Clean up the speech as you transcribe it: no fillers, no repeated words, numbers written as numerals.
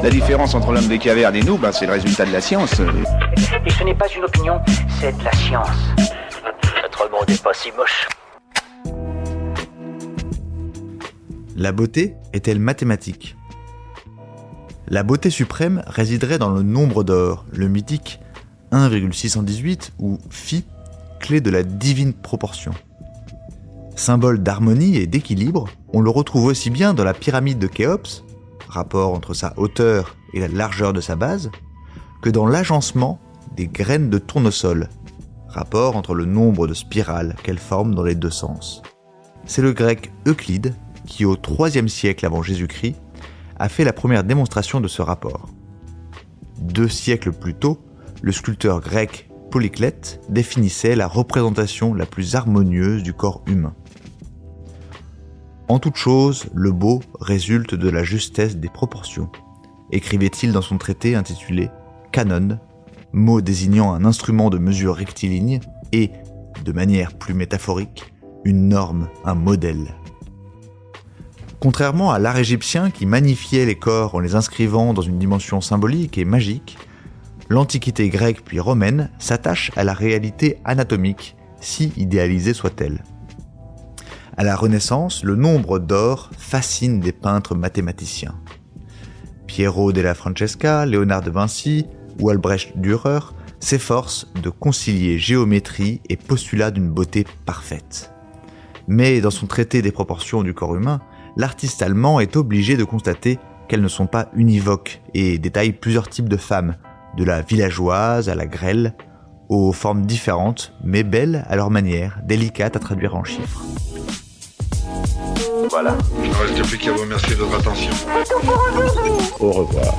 La différence entre l'homme des cavernes et nous, c'est le résultat de la science. Et ce n'est pas une opinion, c'est de la science. Notre monde n'est pas si moche. La beauté est-elle mathématique ? La beauté suprême résiderait dans le nombre d'or, le mythique 1,618 ou phi, clé de la divine proportion. Symbole d'harmonie et d'équilibre, on le retrouve aussi bien dans la pyramide de Khéops, rapport entre sa hauteur et la largeur de sa base, que dans l'agencement des graines de tournesol, rapport entre le nombre de spirales qu'elles forment dans les deux sens. C'est le grec Euclide qui, au IIIe siècle avant Jésus-Christ, a fait la première démonstration de ce rapport. 2 siècles plus tôt, le sculpteur grec Polyclète définissait la représentation la plus harmonieuse du corps humain. En toute chose, le beau résulte de la justesse des proportions, écrivait-il dans son traité intitulé Canon, mot désignant un instrument de mesure rectiligne et, de manière plus métaphorique, une norme, un modèle. Contrairement à l'art égyptien qui magnifiait les corps en les inscrivant dans une dimension symbolique et magique, l'Antiquité grecque puis romaine s'attache à la réalité anatomique, si idéalisée soit-elle. À la Renaissance, le nombre d'or fascine des peintres mathématiciens. Piero della Francesca, Léonard de Vinci ou Albrecht Dürer s'efforcent de concilier géométrie et postulat d'une beauté parfaite. Mais dans son traité des proportions du corps humain, l'artiste allemand est obligé de constater qu'elles ne sont pas univoques et détaille plusieurs types de femmes, de la villageoise à la grêle, aux formes différentes mais belles à leur manière, délicates à traduire en chiffres. Voilà. Il ne reste plus qu'à vous remercier de votre attention. Au revoir.